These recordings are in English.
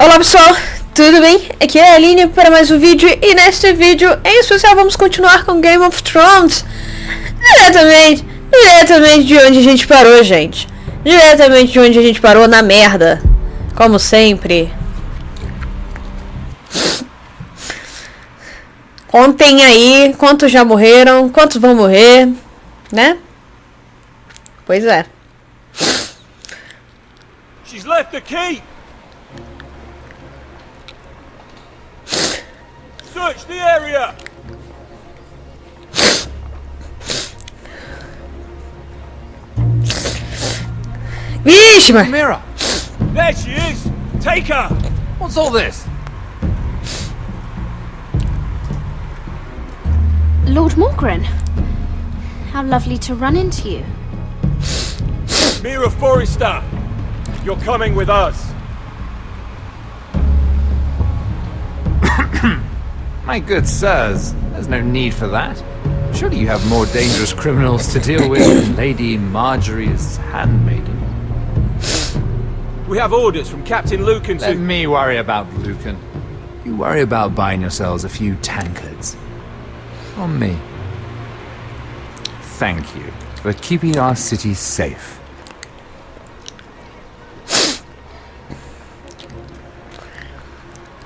Olá pessoal, tudo bem? Aqui é a Aline para mais um vídeo e neste vídeo em especial vamos continuar com Game of Thrones diretamente de onde a gente parou, gente. Diretamente de onde a gente parou, na merda, como sempre. Contem aí quantos já morreram, quantos vão morrer, né? Pois é. She's left the key. Search the area. Vixe, mas... Miraaaaa! There she is. Take her. What's all this? Lord Morreu, how lovely to run into you. Miraaaaa Forrester, you're coming with us. My good sirs, there's no need for that. Surely you have more dangerous criminals to deal with than Lady Marjorie's handmaiden. We have orders from Captain Lucan Let to... me worry about Lucan. You worry about buying yourselves a few tankards. On me. Thank you for keeping our city safe.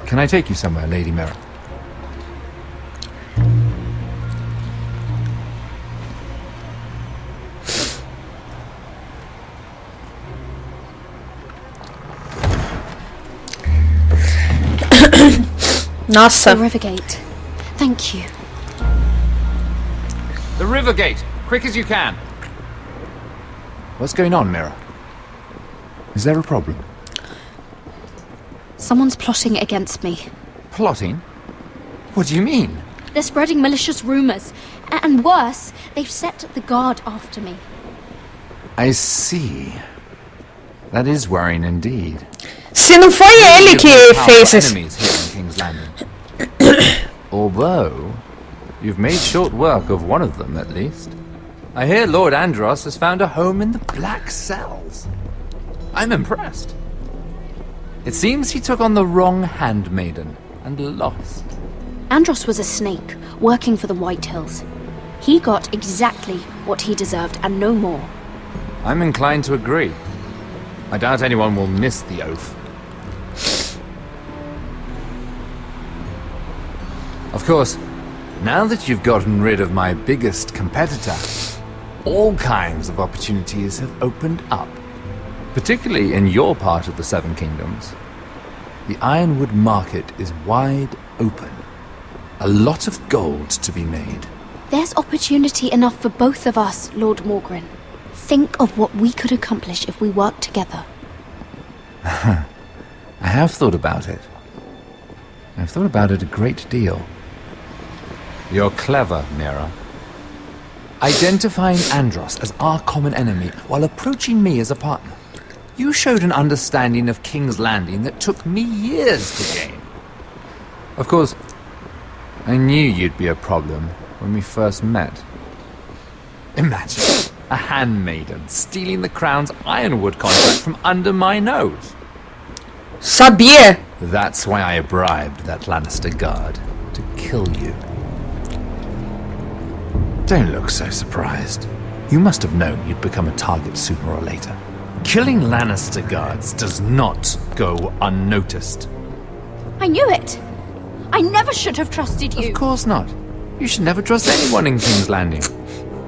Can I take you somewhere, Lady Miraaaaa? Nossa. The river gate. Thank you. The river gate! Quick as you can! What's going on, Miraaaaa? Is there a problem? Someone's plotting against me. Plotting? What do you mean? They're spreading malicious rumors. And worse, they've set the guard after me. I see. That is worrying indeed. Se não foi ele que fez isso. Enemies here in King's Landing. Although, you've made short work of one of them, at least. I hear Lord Andros has found a home in the Black Cells. I'm impressed. It seems he took on the wrong handmaiden and lost. Andros was a snake, working for the White Hills. He got exactly what he deserved, and no more. I'm inclined to agree. I doubt anyone will miss the oath. Of course, now that you've gotten rid of my biggest competitor, all kinds of opportunities have opened up. Particularly in your part of the Seven Kingdoms. The Ironwood market is wide open. A lot of gold to be made. There's opportunity enough for both of us, Lord Morreu. Think of what we could accomplish if we worked together. I have thought about it. I've thought about it a great deal. You're clever, Miraaaaa. Identifying Andros as our common enemy while approaching me as a partner. You showed an understanding of King's Landing that took me years to gain. Of course, I knew you'd be a problem when we first met. Imagine a handmaiden stealing the Crown's Ironwood contract from under my nose. Sabia. That's why I bribed that Lannister guard to kill you. Don't look so surprised. You must have known you'd become a target sooner or later. Killing Lannister guards does not go unnoticed. I knew it! I never should have trusted you! Of course not. You should never trust anyone in King's Landing.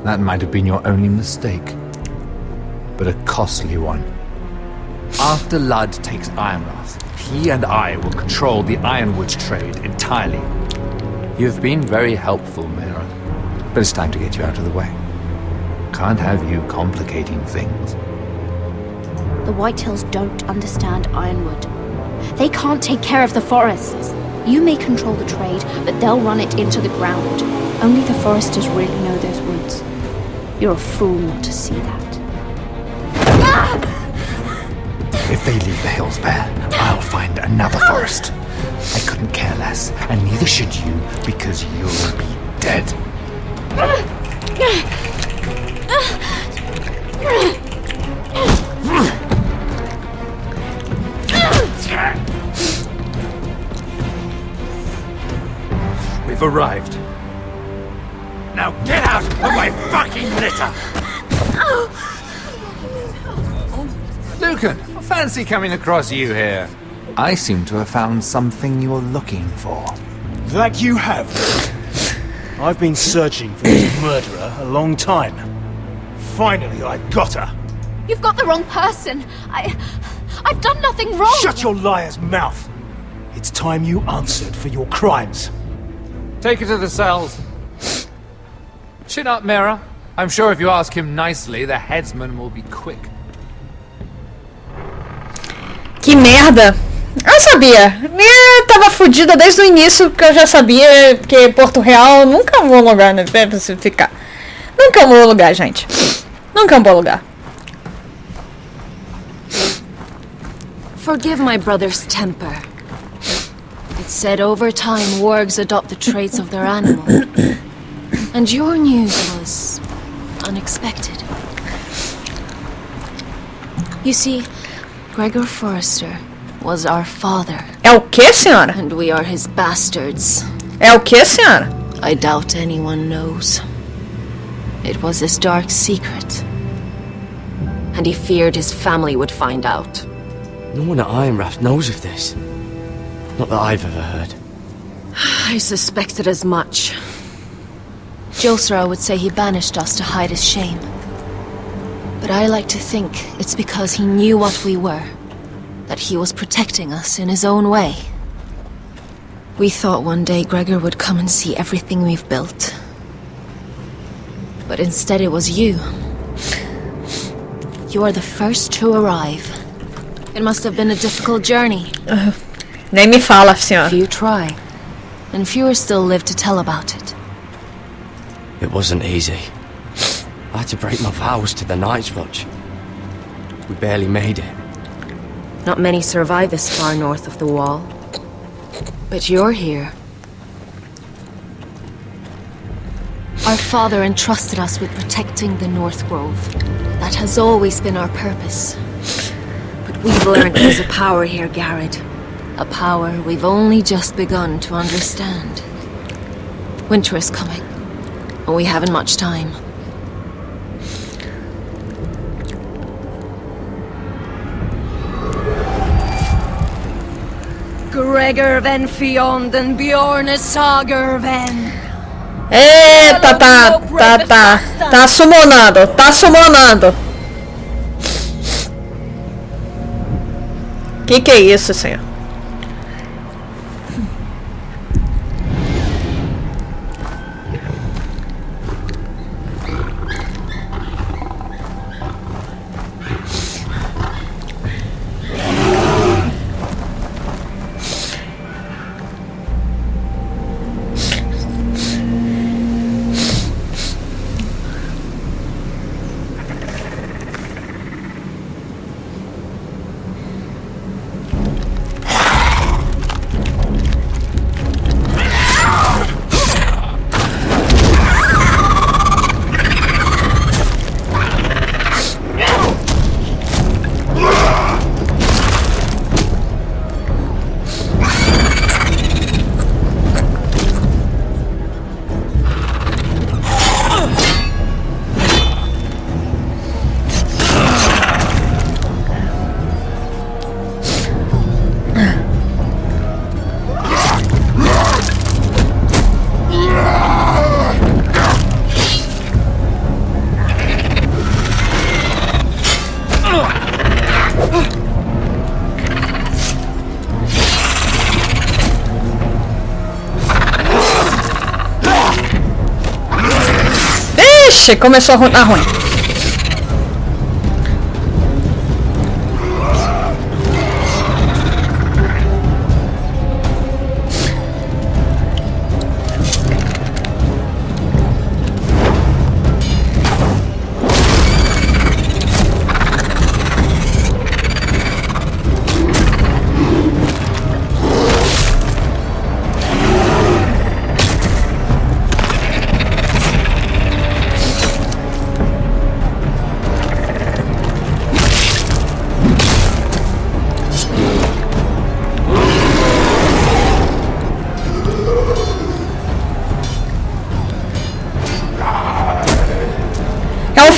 That might have been your only mistake. But a costly one. After Ludd takes Ironrath, he and I will control the Ironwood trade entirely. You've been very helpful, Miraaaaa. But it's time to get you out of the way. Can't have you complicating things. The White Hills don't understand Ironwood. They can't take care of the forests. You may control the trade, but they'll run it into the ground. Only the foresters really know those woods. You're a fool not to see that. If they leave the hills bare, I'll find another forest. I couldn't care less, and neither should you, because you'll be dead. We've arrived. Now get out of my fucking litter! Lucan, I fancy coming across you here. I seem to have found something you're looking for. That you have. I've been searching for this murderer a long time. Finally, I've got her. You've got the wrong person. I've done nothing wrong. Shut your liar's mouth. It's time you answered for your crimes. Take her to the cells. Chin up, Miraaaaa. I'm sure if you ask him nicely, the headsman will be quick. Que merda! Eu sabia. Eu tava fodida desde o início, porque eu já sabia que Porto Real nunca é um bom lugar, né? Pra você ficar. Nunca é um bom lugar, gente. Nunca é um bom lugar. Forgive my brother's temper. It's said over time wargs adopt the traits of their animal. And your news was unexpected. You see, Gregor Forrester was our father. É o que, senhora? And we are his bastards. É o que, senhora? I doubt anyone knows. It was his dark secret. And he feared his family would find out. No one at Ironrath knows of this. Not that I've ever heard. I suspected as much. Josra would say he banished us to hide his shame. But I like to think it's because he knew what we were. That he was protecting us in his own way. We thought one day Gregor would come and see everything we've built. But instead it was you. You are the first to arrive. It must have been a difficult journey. Nem me fala, senhora. Few try, and fewer still live to tell about it. It wasn't easy. I had to break my vows to the Night's Watch. We barely made it. Not many survive this far north of the Wall. But you're here. Our father entrusted us with protecting the North Grove. That has always been our purpose. But we've learned there's a power here, Garrett. A power we've only just begun to understand. Winter is coming, and we haven't much time. Gregor ven Fionden Bjorne Sager ven. Eita, tá summonando. Que é isso, senhor? Ixi, começou a dar ruim.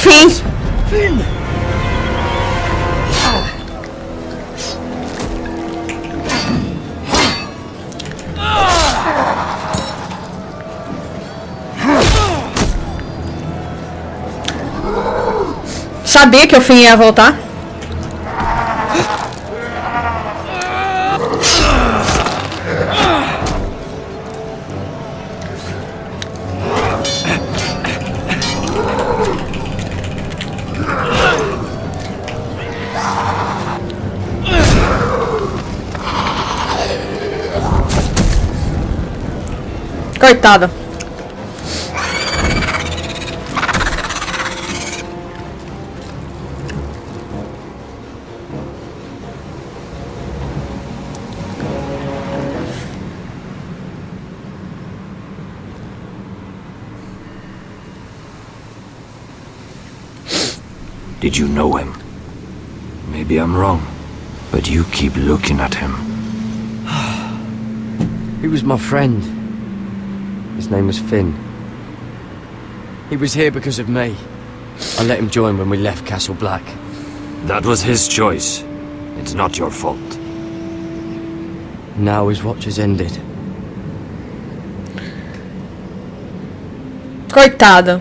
fim! Finn! Sabia que o fim ia voltar. Coitado. Did you know him? Maybe I'm wrong, but you keep looking at him. He was my friend. His name was Finn. He was here because of me. I let him join when we left Castle Black. That was his choice. It's not your fault. Now his watch has ended. Coitado.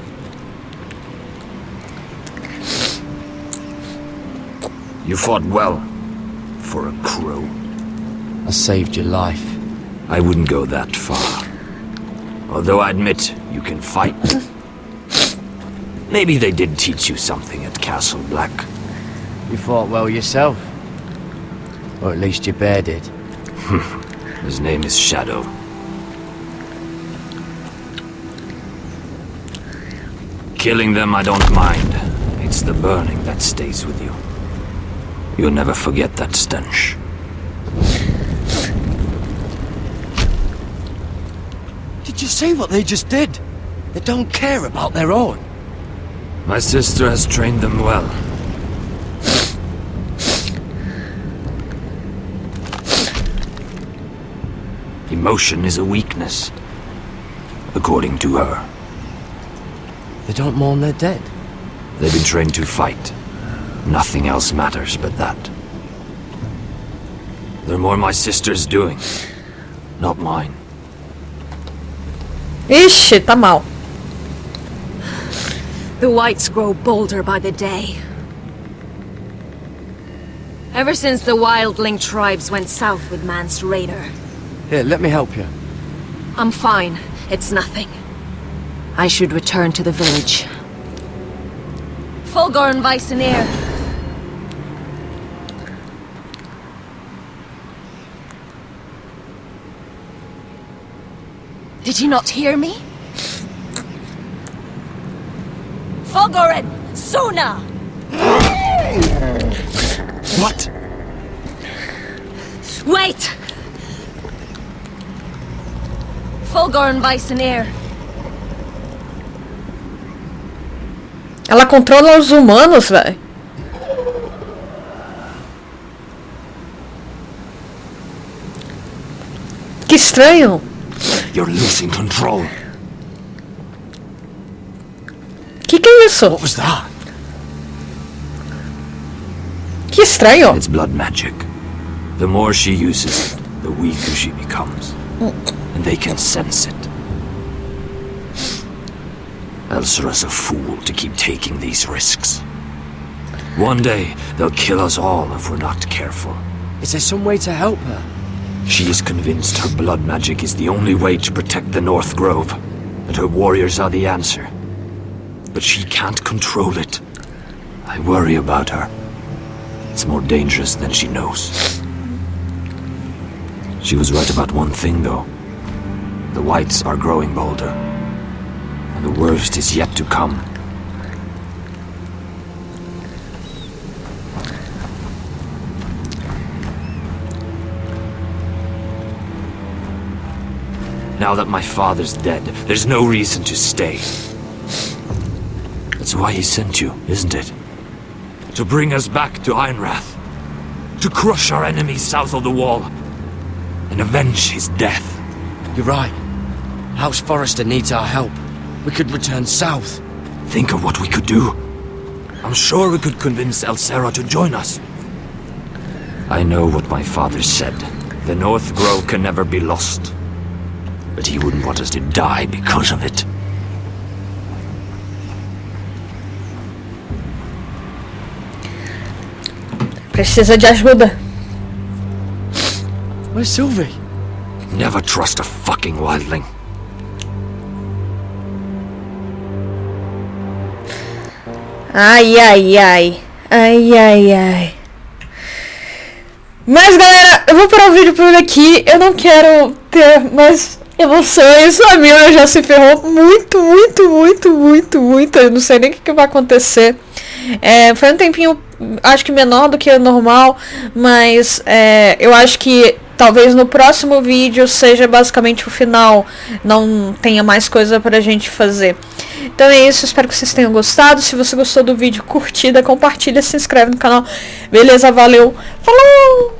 You fought well. For a crow. I saved your life. I wouldn't go that far. Although I admit, you can fight. Maybe they did teach you something at Castle Black. You fought well yourself. Or at least your bear did. His name is Shadow. Killing them I don't mind. It's the burning that stays with you. You'll never forget that stench. Did you see what they just did? They don't care about their own. My sister has trained them well. Emotion is a weakness, according to her. They don't mourn their dead. They've been trained to fight. Nothing else matters but that. They're more my sister's doing, not mine. Ixi, tá mal. The whites grow bolder by the day. Ever since the wildling tribes went south with Mance Raider. Here, let me help you. I'm fine. It's nothing. I should return to the village. Fulgor and Weissenir. Did you not hear me? Fulgoren! Suna! What? Wait! Fulgor and Weissenir. Ela controla os humanos, velho. Que estranho. You're losing control. Que é isso? What was that? Que estranho. It's blood magic. The more she uses it, the weaker she becomes. And they can sense it. Elsra's a fool to keep taking these risks. One day, they'll kill us all if we're not careful. Is there some way to help her? She is convinced her blood magic is the only way to protect the North Grove, and her warriors are the answer. But she can't control it. I worry about her. It's more dangerous than she knows. She was right about one thing, though. The whites are growing bolder. And the worst is yet to come. Now that my father's dead, there's no reason to stay. That's why he sent you, isn't it? To bring us back to Ironrath. To crush our enemies south of the wall. And avenge his death. You're right. House Forrester needs our help. We could return south. Think of what we could do. I'm sure we could convince Elsera to join us. I know what my father said. The North Grove can never be lost. But he wouldn't want us to die because of it. Precisa de ajuda. Where's Sylvie? Never trust a fucking wildling. Ai, ai, ai. Ai, ai, ai. Mas, galera, eu vou parar o vídeo por aqui. Eu não quero ter mais emoções. A Mira já se ferrou muito. Eu não sei nem o que vai acontecer. Foi um tempinho, acho que menor do que o normal. Mas eu acho que talvez no próximo vídeo seja basicamente o final. Não tenha mais coisa pra gente fazer. Então é isso, espero que vocês tenham gostado. Se você gostou do vídeo, curtida, compartilha, se inscreve no canal. Beleza, valeu. Falou!